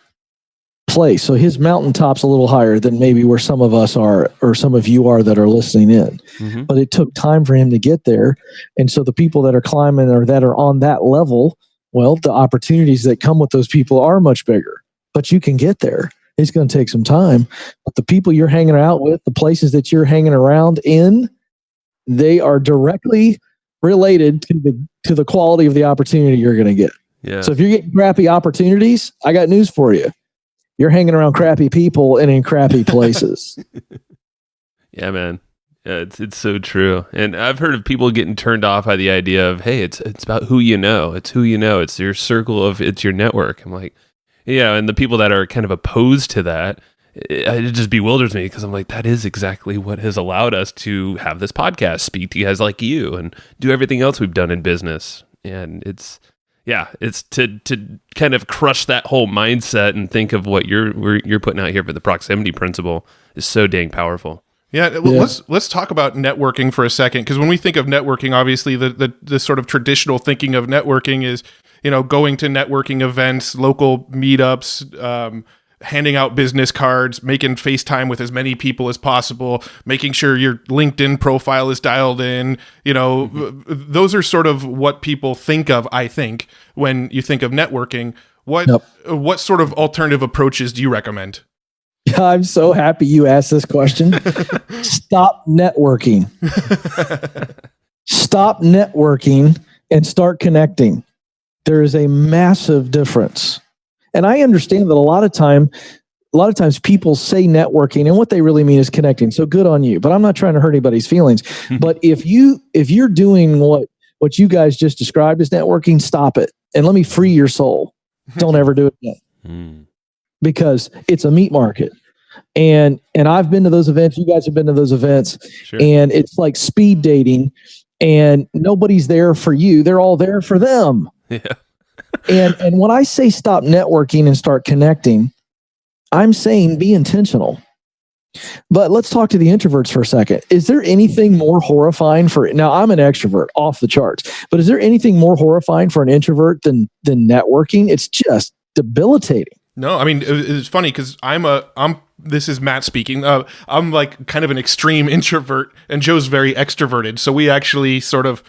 place. So his mountaintop's a little higher than maybe where some of us are, or some of you are that are listening in. Mm-hmm. But it took time for him to get there. And so the people that are climbing or that are on that level, well, the opportunities that come with those people are much bigger. But you can get there. It's going to take some time. But the people you're hanging out with, the places that you're hanging around in, they are directly related to the quality of the opportunity you're going to get. Yeah. So if you're getting crappy opportunities, I got news for you. You're hanging around crappy people and in crappy places. Yeah, man. Yeah, it's so true. And I've heard of people getting turned off by the idea of, hey, it's about who you know. It's who you know. It's your circle it's your network. I'm like, yeah. And the people that are kind of opposed to that, it just bewilders me, because I'm like, that is exactly what has allowed us to have this podcast, speak to guys like you, and do everything else we've done in business. And it's to kind of crush that whole mindset and think of what you're putting out here for the proximity principle is so dang powerful. Yeah, well, let's talk about networking for a second, because when we think of networking, obviously the sort of traditional thinking of networking is, going to networking events, local meetups, handing out business cards, making FaceTime with as many people as possible, making sure your LinkedIn profile is dialed in. Those are sort of what people think of, I think, when you think of networking. What sort of alternative approaches do you recommend? I'm so happy you asked this question. Stop networking. Stop networking and start connecting. There is a massive difference. And I understand that a lot of times people say networking, and what they really mean is connecting. So good on you. But I'm not trying to hurt anybody's feelings. But if you're doing what you guys just described as networking, stop it. And let me free your soul. Don't ever do it again. Because it's a meat market. And I've been to those events. You guys have been to those events. Sure. And it's like speed dating, and nobody's there for you. They're all there for them. Yeah. And when I say stop networking and start connecting, I'm saying be intentional. But let's talk to the introverts for a second. Is there anything more horrifying now I'm an extrovert off the charts, but is there anything more horrifying for an introvert than networking? It's just debilitating. No, I mean, it's funny because this is Matt speaking. I'm like kind of an extreme introvert, and Joe's very extroverted. So we actually sort of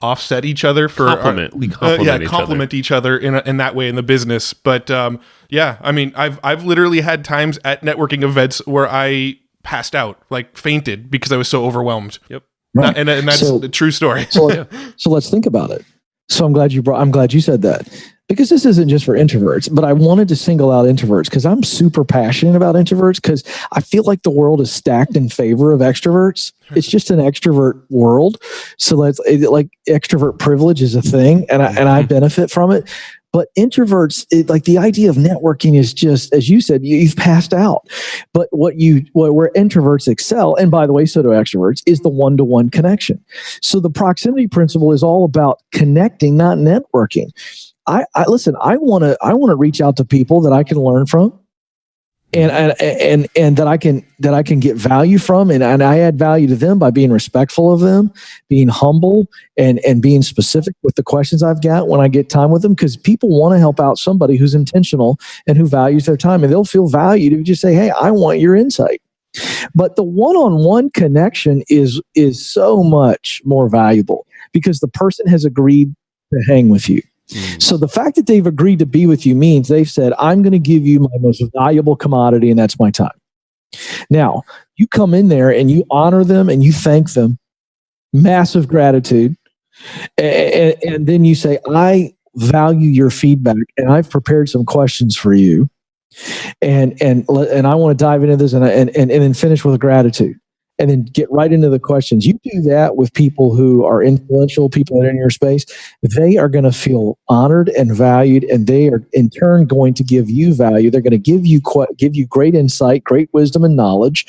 offset each other for we complement each other in that way in the business. But I mean, I've literally had times at networking events where I passed out, like fainted, because I was so overwhelmed. Yep. Right. And that's a true story. So let's think about it. So I'm glad you said that, because this isn't just for introverts, but I wanted to single out introverts because I'm super passionate about introverts, because I feel like the world is stacked in favor of extroverts. It's just an extrovert world. So like extrovert privilege is a thing, and I benefit from it. But introverts, like the idea of networking is just, as you said, you've passed out. But where introverts excel, and by the way, so do extroverts, is the one-to-one connection. So the proximity principle is all about connecting, not networking. I listen, I want to reach out to people that I can learn from, and that I can get value from, and I add value to them by being respectful of them, being humble, and being specific with the questions I've got when I get time with them, because people want to help out somebody who's intentional and who values their time, and they'll feel valued if you just say, hey, I want your insight. But the one-on-one connection is so much more valuable, because the person has agreed to hang with you. So the fact that they've agreed to be with you means they've said, I'm going to give you my most valuable commodity, and that's my time. Now, you come in there and you honor them and you thank them, massive gratitude. And then you say, I value your feedback, and I've prepared some questions for you. And I want to dive into this and then finish with gratitude. And then get right into the questions. You do that with people who are influential, people that are in your space. They are going to feel honored and valued, and they are in turn going to give you value. They're going to give you great insight, great wisdom and knowledge,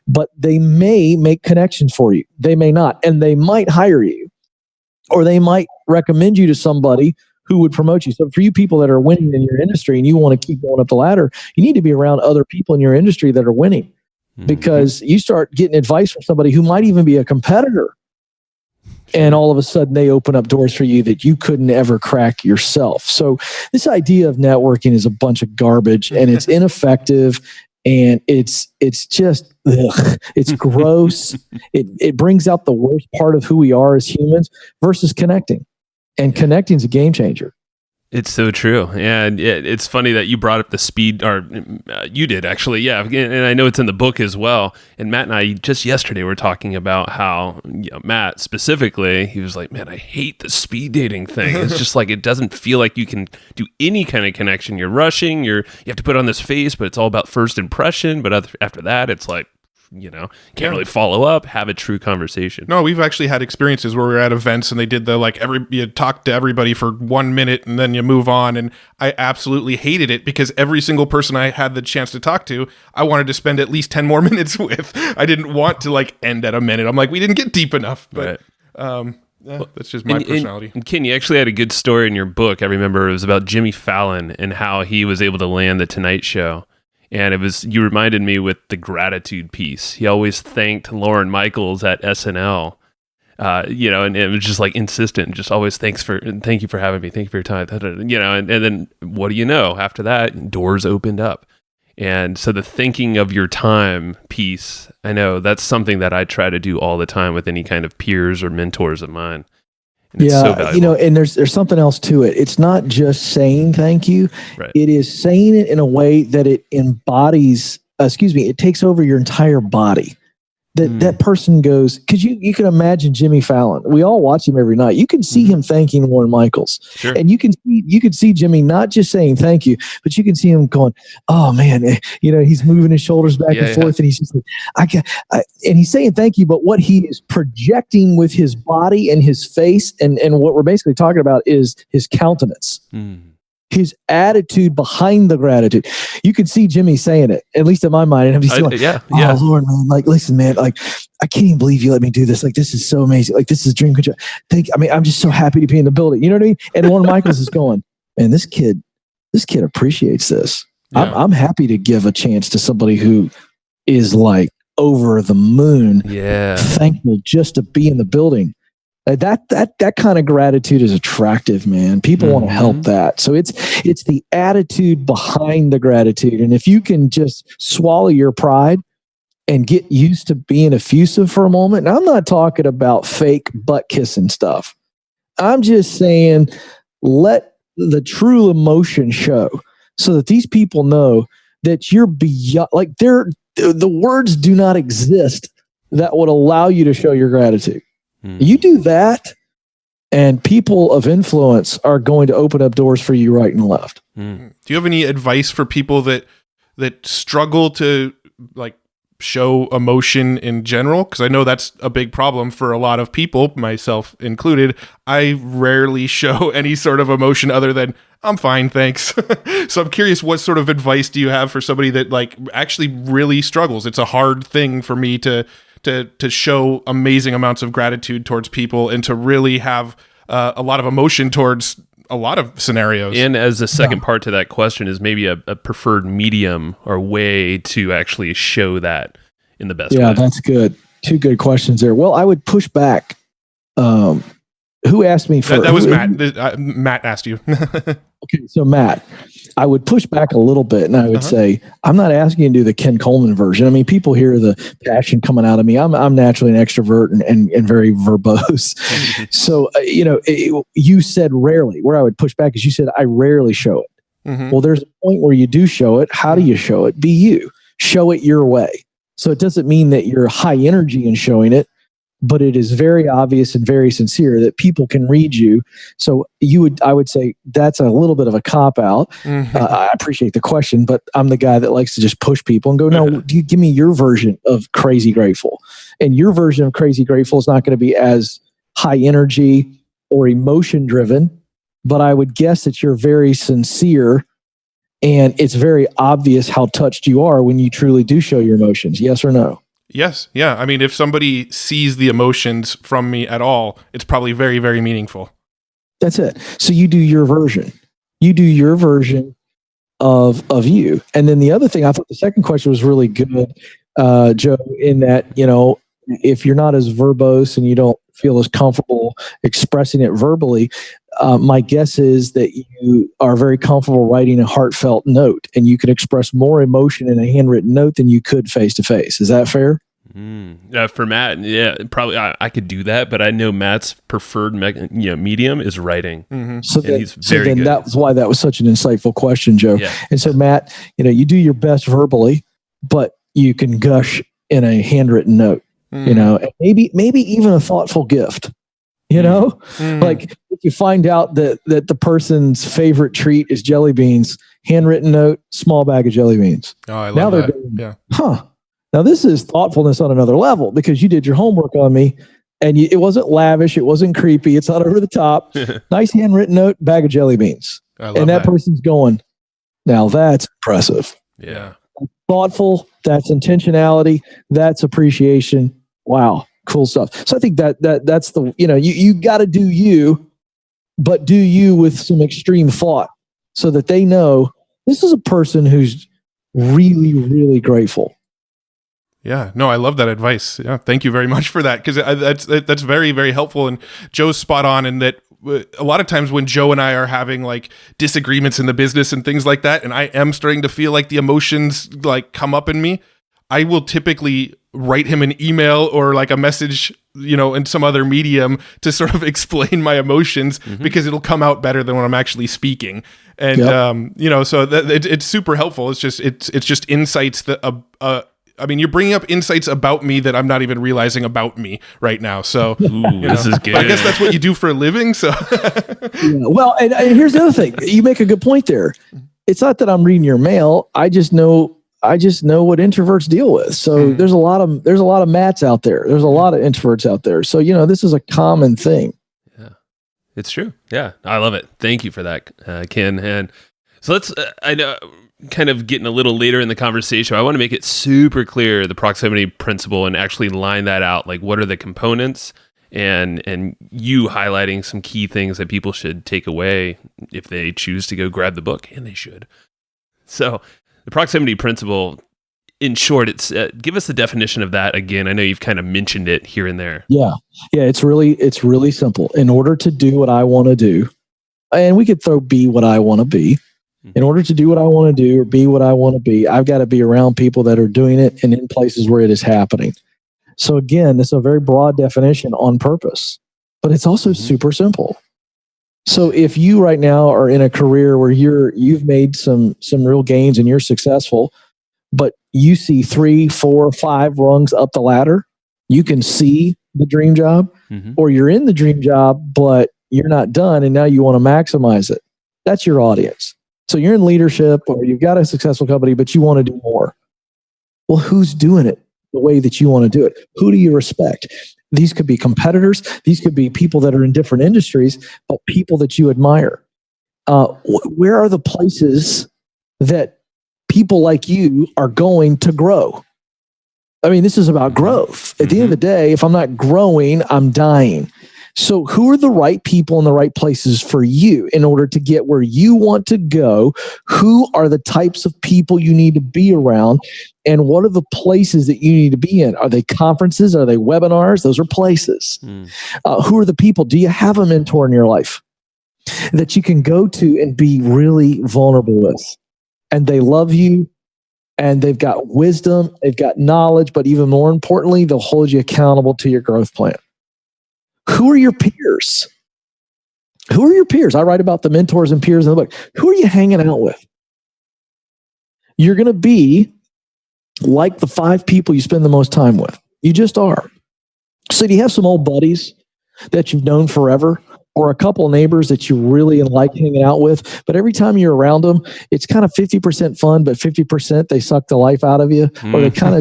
but they may make connections for you. They may not, and they might hire you, or they might recommend you to somebody who would promote you. So for you people that are winning in your industry and you want to keep going up the ladder, you need to be around other people in your industry that are winning. Because you start getting advice from somebody who might even be a competitor. And all of a sudden they open up doors for you that you couldn't ever crack yourself. So this idea of networking is a bunch of garbage, and it's ineffective, and it's just, it's gross. It brings out the worst part of who we are as humans versus connecting. And connecting is a game changer. It's so true. And it's funny that you brought up the speed, or you did actually. Yeah. And I know it's in the book as well. And Matt and I just yesterday were talking about how, Matt specifically, he was like, man, I hate the speed dating thing. It's just like, it doesn't feel like you can do any kind of connection. You're rushing, you have to put on this face, but it's all about first impression. But after that, it's like, can't really follow up, have a true conversation. No, we've actually had experiences where we were at events and they did the you talk to everybody for 1 minute and then you move on. And I absolutely hated it because every single person I had the chance to talk to, I wanted to spend at least 10 more minutes with. I didn't want to end at a minute. I'm like, we didn't get deep enough. But that's just my personality. And Ken, you actually had a good story in your book. I remember it was about Jimmy Fallon and how he was able to land the Tonight Show. And you reminded me with the gratitude piece. He always thanked Lorne Michaels at SNL, and it was just insistent, just always thank you for having me. Thank you for your time. And then what do you know? After that, doors opened up. And so the thinking of your time piece, I know that's something that I try to do all the time with any kind of peers or mentors of mine. And and there's something else to it. It's not just saying thank you. Right. It is saying it in a way that it embodies, it takes over your entire body. That person goes, because you can imagine Jimmy Fallon. We all watch him every night. You can see him thanking Lorne Michaels. Sure. And you can see Jimmy not just saying thank you, but you can see him going, oh man, he's moving his shoulders back and forth, and he's just and he's saying thank you, but what he is projecting with his body and his face, and what we're basically talking about is his countenance. His attitude behind the gratitude. You can see Jimmy saying it, at least in my mind. And I'm just like, oh Lord, man, listen, man, I can't even believe you let me do this. This is so amazing. This is dream control. I'm just so happy to be in the building. You know what I mean? And Lorne Michaels is going, man, this kid appreciates this. Yeah. I'm happy to give a chance to somebody who is over the moon. Yeah. Thankful just to be in the building. That kind of gratitude is attractive, man. People want to help that. So it's the attitude behind the gratitude. And if you can just swallow your pride and get used to being effusive for a moment, and I'm not talking about fake butt kissing stuff. I'm just saying, let the true emotion show so that these people know that you're beyond, the words do not exist that would allow you to show your gratitude. You do that, and people of influence are going to open up doors for you right and left. Do you have any advice for people that struggle to show emotion in general? Because I know that's a big problem for a lot of people, myself included. I rarely show any sort of emotion other than I'm fine, thanks. So I'm curious, what sort of advice do you have for somebody that actually really struggles? It's a hard thing for me to show amazing amounts of gratitude towards people and to really have a lot of emotion towards a lot of scenarios. And as a second part to that question is maybe a preferred medium or way to actually show that in the best way. Yeah, that's good. Two good questions there. Well, I would push back. Who asked me first? That was Matt. Matt asked you. Okay, so Matt, I would push back a little bit, and I would say, I'm not asking you to do the Ken Coleman version. I mean, people hear the passion coming out of me. I'm naturally an extrovert and very verbose. So, you said rarely. Where I would push back is you said, I rarely show it. Well, there's a point where you do show it. How do you show it? Be you. Show it your way. So it doesn't mean that you're high energy in showing it, but it is very obvious and very sincere that people can read you. So I would say that's a little bit of a cop out. I appreciate the question, but I'm the guy that likes to just push people and go, no, do you give me your version of crazy grateful? And your version of crazy grateful is not going to be as high energy or emotion driven, but I would guess that you're very sincere. And it's very obvious how touched you are when you truly do show your emotions. Yes or no? Yes. Yeah. I mean, if somebody sees the emotions from me at all, it's probably very, very meaningful. That's it. So you do your version. You do your version of you. And then the other thing, I thought the second question was really good, Joe, in that, if you're not as verbose and you don't feel as comfortable expressing it verbally. My guess is that you are very comfortable writing a heartfelt note, and you can express more emotion in a handwritten note than you could face to face. Is that fair? For Matt, yeah, probably I could do that, but I know Matt's preferred medium is writing. So and he's very good. That's why that was such an insightful question, Joe. Yeah. And so, Matt, you do your best verbally, but you can gush in a handwritten note. And maybe even a thoughtful gift. Like if you find out that the person's favorite treat is jelly beans, handwritten note, small bag of jelly beans. Oh, I love that. Yeah. Now this is thoughtfulness on another level, because you did your homework on me, and it wasn't lavish, it wasn't creepy, it's not over the top. Nice handwritten note, bag of jelly beans, and that person's going, now that's impressive. Yeah. Thoughtful. That's intentionality. That's appreciation. Wow. Cool stuff. So I think that's the, you got to do you, but do you with some extreme thought, so that they know this is a person who's really, really grateful. Yeah, no, I love that advice. Yeah, thank you very much for that, because that's very, very helpful. And Joe's spot on in that a lot of times when Joe and I are having like disagreements in the business and things like that, and I am starting to feel like the emotions like come up in me, I will typically write him an email or like a message, in some other medium to sort of explain my emotions, because it'll come out better than when I'm actually speaking. And so it's super helpful. It's just insights that you're bringing up insights about me that I'm not even realizing about me right now. So this is good. But I guess that's what you do for a living. So Well, and here's the other thing. You make a good point there. It's not that I'm reading your mail. I just know what introverts deal with. So there's a lot of Matts out there. There's a lot of introverts out there. So this is a common thing. Yeah, it's true. Yeah, I love it. Thank you for that, Ken. And so let's. I know. Kind of getting a little later in the conversation, I want to make it super clear the proximity principle and actually line that out. Like, what are the components, and you highlighting some key things that people should take away if they choose to go grab the book, and they should. So, the proximity principle, in short, it's give us the definition of that again. I know you've kind of mentioned it here and there. Yeah. It's really simple. In order to do what I want to do, and we could throw be what I want to be. In order to do what I want to do or be what I want to be, I've got to be around people that are doing it and in places where it is happening. So again, it's a very broad definition on purpose, but it's also super simple. So if you right now are in a career where you've made some real gains and you're successful, but you see 3, 4, 5 rungs up the ladder, you can see the dream job, or you're in the dream job, but you're not done, and now you want to maximize it. That's your audience. So you're in leadership, or you've got a successful company, but you want to do more. Well, who's doing it the way that you want to do it? Who do you respect? These could be competitors. These could be people that are in different industries, but people that you admire. Where are the places that people like you are going to grow? I mean, this is about growth. At the end of the day, if I'm not growing, I'm dying. So who are the right people in the right places for you in order to get where you want to go? Who are the types of people you need to be around? And what are the places that you need to be in? Are they conferences? Are they webinars? Those are places. Who are the people? Do you have a mentor in your life that you can go to and be really vulnerable with? And they love you, and they've got wisdom, they've got knowledge, but even more importantly, they'll hold you accountable to your growth plan. Who are your peers? Who are your peers? I write about the mentors and peers in the book. Who are you hanging out with? You're going to be like the 5 people you spend the most time with. You just are. So do you have some old buddies that you've known forever, or a couple neighbors that you really like hanging out with, but every time you're around them, it's kind of 50% fun, but 50% they suck the life out of you, or they kind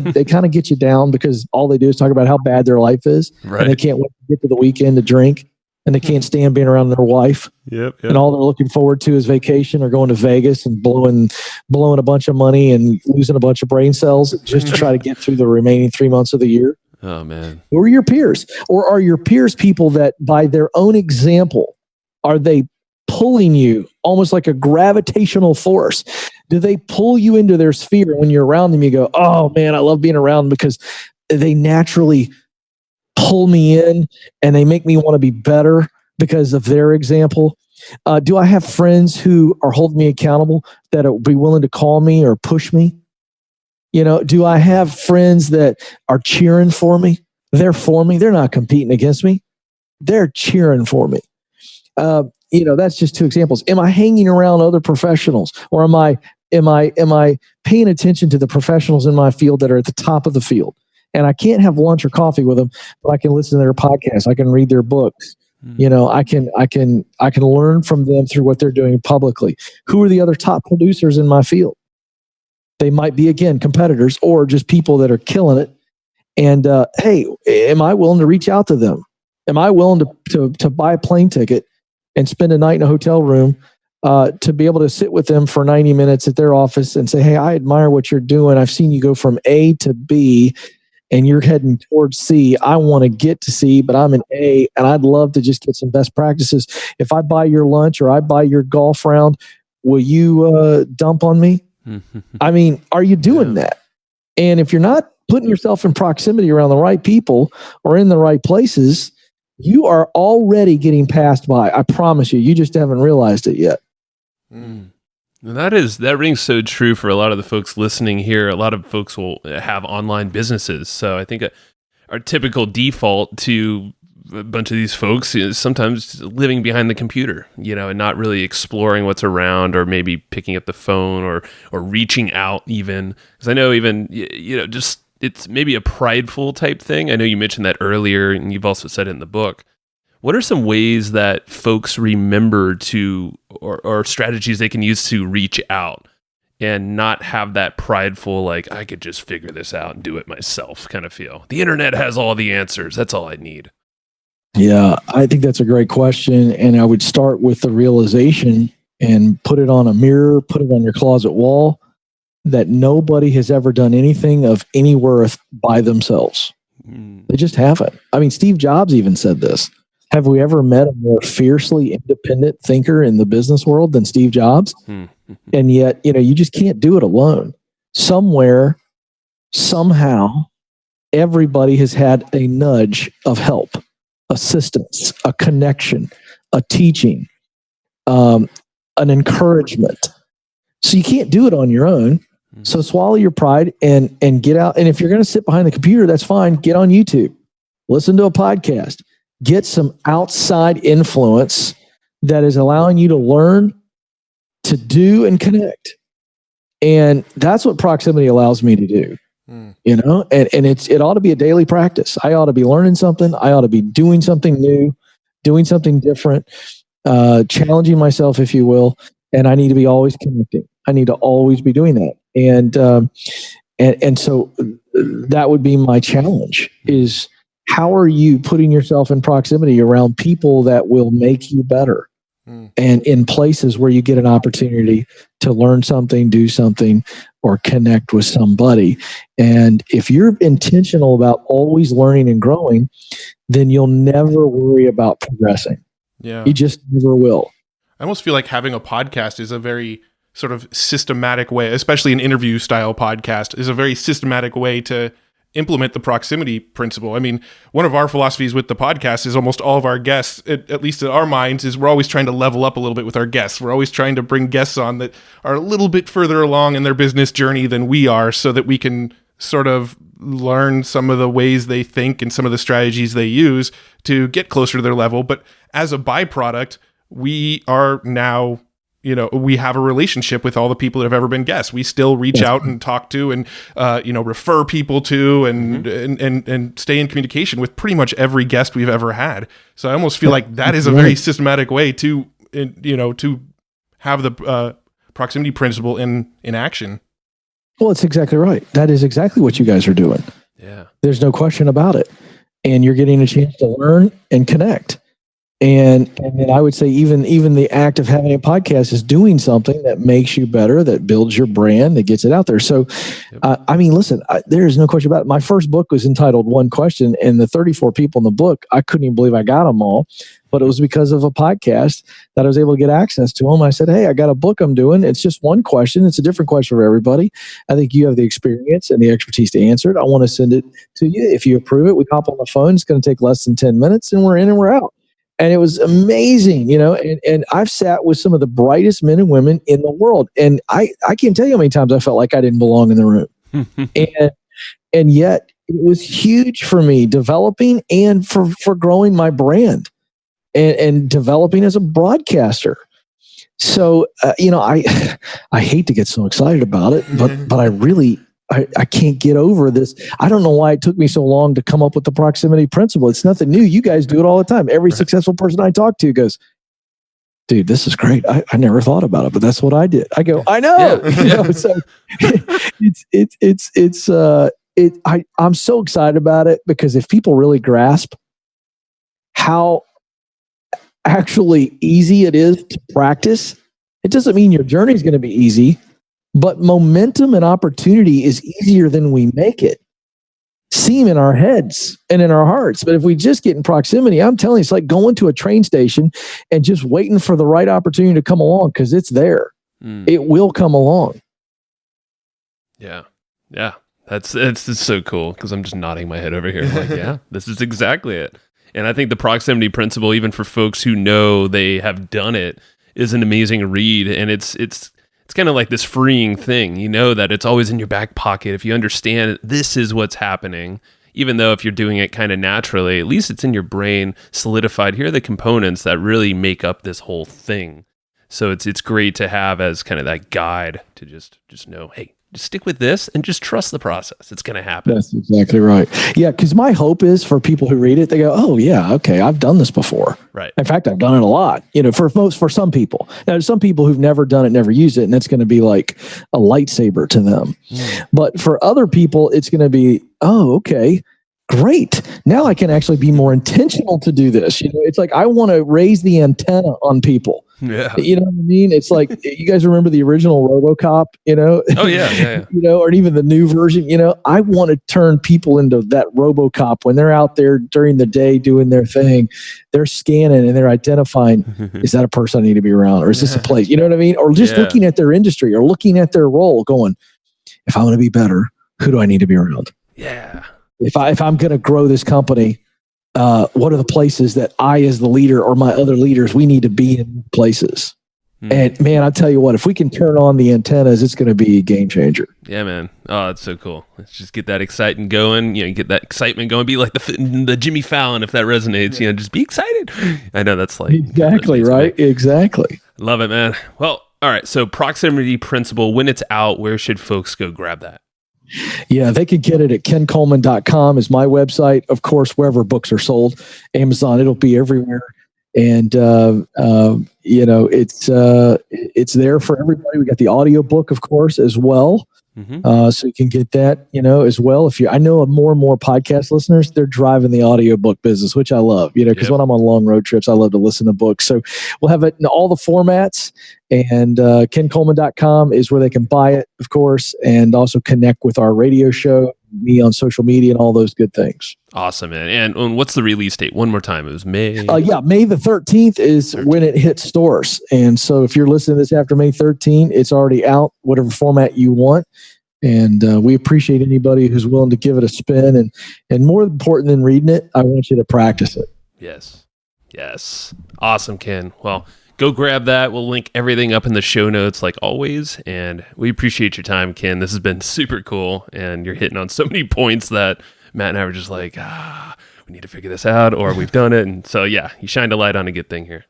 of get you down because all they do is talk about how bad their life is, and they can't wait to get to the weekend to drink, and they can't stand being around their wife. Yep. And all they're looking forward to is vacation or going to Vegas and blowing a bunch of money and losing a bunch of brain cells just to try to get through the remaining 3 months of the year. Oh, man. Who are your peers? Or are your peers people that by their own example, are they pulling you almost like a gravitational force? Do they pull you into their sphere? When you're around them, you go, oh man, I love being around them, because they naturally pull me in and they make me want to be better because of their example? Do I have friends who are holding me accountable that will be willing to call me or push me? Do I have friends that are cheering for me? They're for me. They're not competing against me. They're cheering for me. That's just two examples. Am I hanging around other professionals, or am I paying attention to the professionals in my field that are at the top of the field? And I can't have lunch or coffee with them, but I can listen to their podcasts. I can read their books. I can learn from them through what they're doing publicly. Who are the other top producers in my field? They might be, again, competitors or just people that are killing it. And hey, am I willing to reach out to them? Am I willing to buy a plane ticket and spend a night in a hotel room to be able to sit with them for 90 minutes at their office and say, hey, I admire what you're doing. I've seen you go from A to B and you're heading towards C. I want to get to C, but I'm in A, and I'd love to just get some best practices. If I buy your lunch or I buy your golf round, will you dump on me? I mean, are you doing that? And if you're not putting yourself in proximity around the right people or in the right places, you are already getting passed by. I promise you. You just haven't realized it yet. That rings so true for a lot of the folks listening here. A lot of folks will have online businesses. So I think our typical default to a bunch of these folks is sometimes living behind the computer, and not really exploring what's around, or maybe picking up the phone or reaching out even. Because I know even, just it's maybe a prideful type thing. I know you mentioned that earlier, and you've also said it in the book. What are some ways that folks remember to, or strategies they can use to reach out and not have that prideful, like, I could just figure this out and do it myself kind of feel? The internet has all the answers. That's all I need. Yeah, I think that's a great question. And I would start with the realization and put it on a mirror, put it on your closet wall, that nobody has ever done anything of any worth by themselves. They just haven't. I mean, Steve Jobs even said this. Have we ever met a more fiercely independent thinker in the business world than Steve Jobs? And yet, you just can't do it alone. Somewhere, somehow, everybody has had a nudge of help, assistance, a connection, a teaching, an encouragement. So you can't do it on your own. So swallow your pride and get out. And if you're going to sit behind the computer, that's fine. Get on YouTube, listen to a podcast, get some outside influence that is allowing you to learn, to do, and connect. And that's what proximity allows me to do. And it ought to be a daily practice. I ought to be learning something. I ought to be doing something new, doing something different, challenging myself, if you will. And I need to be always connecting. I need to always be doing that. And so that would be my challenge is, how are you putting yourself in proximity around people that will make you better? And in places where you get an opportunity to learn something, do something, or connect with somebody. And if you're intentional about always learning and growing, then you'll never worry about progressing. Yeah. You just never will. I almost feel like having a podcast is a very sort of systematic way, especially an interview style podcast, is a very systematic way to implement the proximity principle. I mean, one of our philosophies with the podcast is almost all of our guests, at least in our minds, is we're always trying to level up a little bit with our guests. We're always trying to bring guests on that are a little bit further along in their business journey than we are, so that we can sort of learn some of the ways they think and some of the strategies they use to get closer to their level. But as a byproduct, we are now, we have a relationship with all the people that have ever been guests. We still reach out and talk to and, refer people to and stay in communication with pretty much every guest we've ever had. So I almost feel like that is a very systematic way to have the proximity principle in action. Well, it's exactly right. That is exactly what you guys are doing. Yeah. There's no question about it. And you're getting a chance to learn and connect. And then I would say even the act of having a podcast is doing something that makes you better, that builds your brand, that gets it out there. So, listen, there is no question about it. My first book was entitled One Question, and the 34 people in the book, I couldn't even believe I got them all. but it was because of a podcast that I was able to get access to them. I said, hey, I got a book I'm doing. It's just one question. It's a different question for everybody. I think you have the experience and the expertise to answer it. I want to send it to you. If you approve it, we hop on the phone. It's going to take less than 10 minutes and we're in and we're out. And it was amazing, and I've sat with some of the brightest men and women in the world. And I can't tell you how many times I felt like I didn't belong in the room. and yet it was huge for me developing and for growing my brand and developing as a broadcaster. So, I hate to get so excited about it, but I really, I can't get over this. I don't know why it took me so long to come up with the proximity principle. It's nothing new. You guys do it all the time. Every successful person I talk to goes, dude, this is great. I never thought about it, but that's what I did. I go, I know. So I'm so excited about it because if people really grasp how actually easy it is to practice, it doesn't mean your journey is going to be easy. But momentum and opportunity is easier than we make it seem in our heads and in our hearts. But if we just get in proximity, I'm telling you, it's like going to a train station and just waiting for the right opportunity to come along because it's there. It will come along. Yeah. It's so cool because I'm just nodding my head over here. I'm like, yeah, this is exactly it. And I think the proximity principle, even for folks who know they have done it, is an amazing read. And it's kind of like this freeing thing, that it's always in your back pocket. If you understand this is what's happening, even though if you're doing it kind of naturally, at least it's in your brain solidified. Here are the components that really make up this whole thing. So it's great to have as kind of that guide to just know, hey, just stick with this and just trust the process. It's going to happen. That's exactly right. Yeah, because my hope is for people who read it, they go, oh, yeah, okay, I've done this before. Right. In fact, I've done it a lot, for some people. Now, there's some people who've never done it, never used it, and that's going to be like a lightsaber to them. But for other people, it's going to be, oh, okay, great. Now I can actually be more intentional to do this. It's like I want to raise the antenna on people. Yeah. You know what I mean? It's like, you guys remember the original RoboCop, Oh, yeah. or even the new version, I want to turn people into that RoboCop when they're out there during the day doing their thing. They're scanning and they're identifying, is that a person I need to be around? Or is this a place? You know what I mean? Or just looking at their industry or looking at their role going, if I want to be better, who do I need to be around? Yeah. If I'm going to grow this company, what are the places that I, as the leader or my other leaders, we need to be in places? And man, I'll tell you what, if we can turn on the antennas, it's going to be a game changer. Yeah, man. Oh, that's so cool. Let's just get that excitement going. Get that excitement going. Be like the Jimmy Fallon, if that resonates. Just be excited. I know that's like exactly right. Exactly. Love it, man. Well, all right. So, proximity principle. When it's out, where should folks go grab that? Yeah, they could get it at kencoleman.com is my website. Of course, wherever books are sold, Amazon, it'll be everywhere. And, it's there for everybody. We got the audio book, of course, as well. So you can get that, as well. I know more and more podcast listeners, they're driving the audiobook business, which I love, because when I'm on long road trips, I love to listen to books. So we'll have it in all the formats, and kencoleman.com is where they can buy it, of course, and also connect with our radio show, me on social media, and all those good things. Awesome, man. And what's the release date? One more time. It was May. May the 13th is when it hits stores. And so if you're listening to this after May 13, it's already out, whatever format you want. And we appreciate anybody who's willing to give it a spin. And more important than reading it, I want you to practice it. Yes. Awesome, Ken. Well, go grab that. We'll link everything up in the show notes like always. And we appreciate your time, Ken. This has been super cool. And you're hitting on so many points that Matt and I were just like, we need to figure this out, or we've done it. And so, yeah, you shined a light on a good thing here.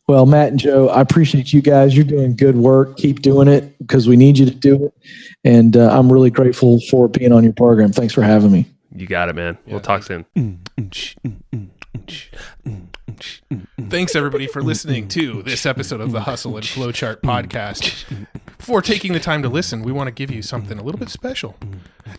Well, Matt and Joe, I appreciate you guys. You're doing good work. Keep doing it because we need you to do it. And I'm really grateful for being on your program. Thanks for having me. You got it, man. We'll talk soon. Thanks, everybody, for listening to this episode of the Hustle and Flowchart podcast. Before taking the time to listen, we want to give you something a little bit special.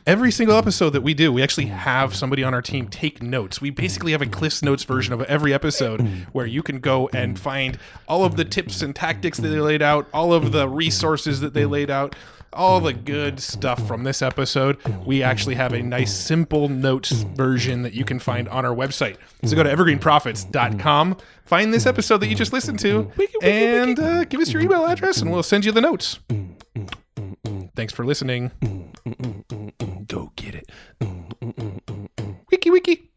Every single episode that we do, we actually have somebody on our team take notes. We basically have a Cliff's Notes version of every episode where you can go and find all of the tips and tactics that they laid out, all of the resources that they laid out, all the good stuff from this episode, we actually have a nice simple notes version that you can find on our website. So go to evergreenprofits.com, find this episode that you just listened to, and give us your email address and we'll send you the notes. Thanks for listening. Go get it. Wiki.